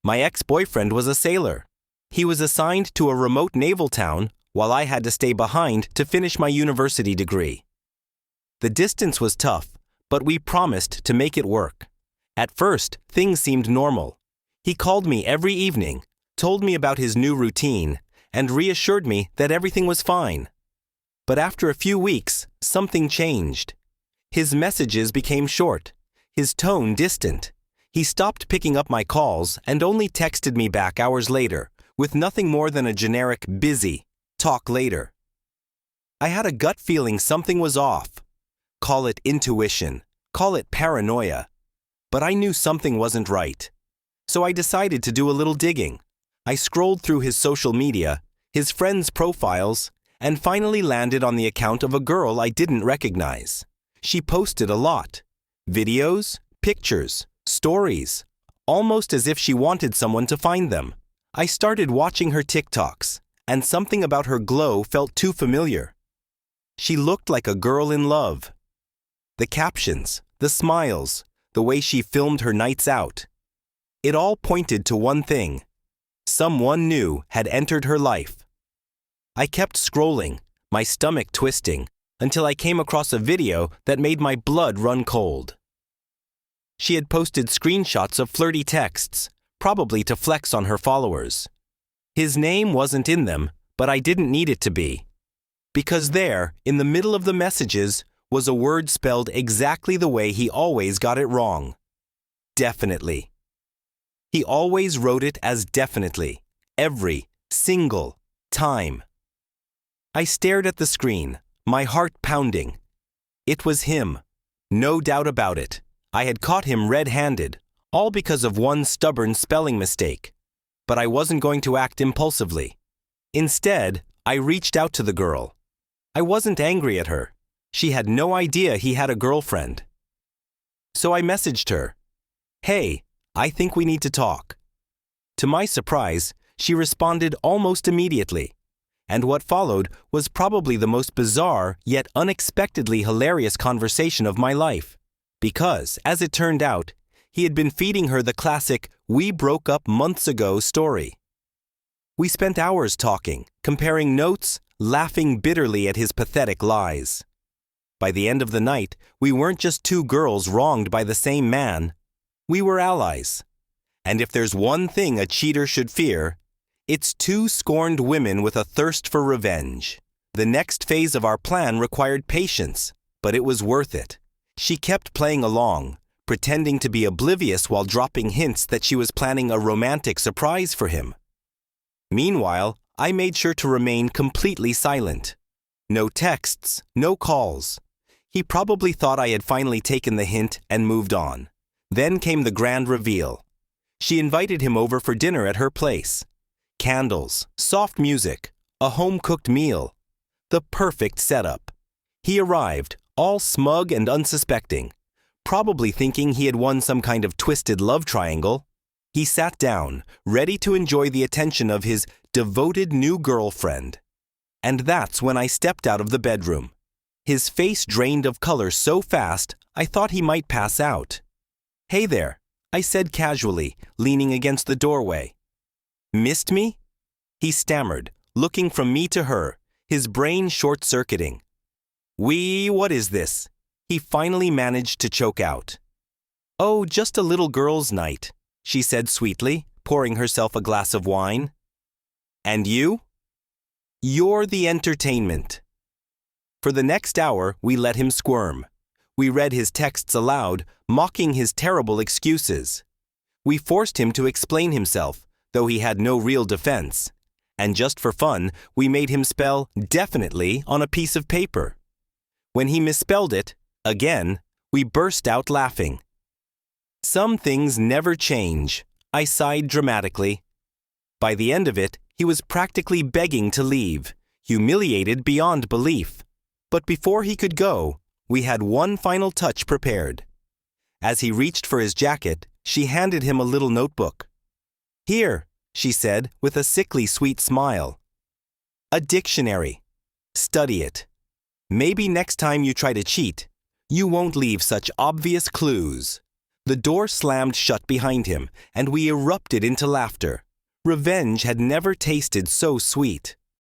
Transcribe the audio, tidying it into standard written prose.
My ex-boyfriend was a sailor. He was assigned to a remote naval town while I had to stay behind to finish my university degree. The distance was tough, but we promised to make it work. At first, things seemed normal. He called me every evening, told me about his new routine, and reassured me that everything was fine. But after a few weeks, something changed. His messages became short, his tone distant. He stopped picking up my calls and only texted me back hours later, with nothing more than a generic busy, talk later. I had a gut feeling something was off. Call it intuition, call it paranoia. But I knew something wasn't right. So I decided to do a little digging. I scrolled through his social media, his friends' profiles, and finally landed on the account of a girl I didn't recognize. She posted a lot. Videos, pictures, stories, almost as if she wanted someone to find them. I started watching her TikToks, and something about her glow felt too familiar. She looked like a girl in love. The captions, the smiles, the way she filmed her nights out. It all pointed to one thing. Someone new had entered her life. I kept scrolling, my stomach twisting, until I came across a video that made my blood run cold. She had posted screenshots of flirty texts, probably to flex on her followers. His name wasn't in them, but I didn't need it to be. Because there, in the middle of the messages, was a word spelled exactly the way he always got it wrong. Definitely. He always wrote it as definitely, every single time. I stared at the screen, my heart pounding. It was him. No doubt about it. I had caught him red-handed, all because of one stubborn spelling mistake. But I wasn't going to act impulsively. Instead, I reached out to the girl. I wasn't angry at her. She had no idea he had a girlfriend. So I messaged her. "Hey, I think we need to talk." To my surprise, she responded almost immediately. And what followed was probably the most bizarre yet unexpectedly hilarious conversation of my life. Because, as it turned out, he had been feeding her the classic "we broke up months ago" story. We spent hours talking, comparing notes, laughing bitterly at his pathetic lies. By the end of the night, we weren't just two girls wronged by the same man. We were allies. And if there's one thing a cheater should fear, it's two scorned women with a thirst for revenge. The next phase of our plan required patience, but it was worth it. She kept playing along, pretending to be oblivious while dropping hints that she was planning a romantic surprise for him. Meanwhile, I made sure to remain completely silent. No texts, no calls. He probably thought I had finally taken the hint and moved on. Then came the grand reveal. She invited him over for dinner at her place. Candles, soft music, a home-cooked meal. The perfect setup. He arrived, all smug and unsuspecting, probably thinking he had won some kind of twisted love triangle. He sat down, ready to enjoy the attention of his devoted new girlfriend. And that's when I stepped out of the bedroom. His face drained of color so fast, I thought he might pass out. "Hey there," I said casually, leaning against the doorway. "Missed me?" He stammered, looking from me to her, his brain short-circuiting. What is this?" He finally managed to choke out. "Oh, just a little girls' night," she said sweetly, pouring herself a glass of wine. "And you?" "You're the entertainment." For the next hour, we let him squirm. We read his texts aloud, mocking his terrible excuses. We forced him to explain himself, though he had no real defense. And just for fun, we made him spell "definitely" on a piece of paper. When he misspelled it, again, we burst out laughing. Some things never change, I sighed dramatically. By the end of it, he was practically begging to leave, humiliated beyond belief. But before he could go, we had one final touch prepared. As he reached for his jacket, she handed him a little notebook. "Here," she said with a sickly sweet smile. "A dictionary. Study it. Maybe next time you try to cheat, you won't leave such obvious clues. The door slammed shut behind him, and we erupted into laughter. Revenge had never tasted so sweet.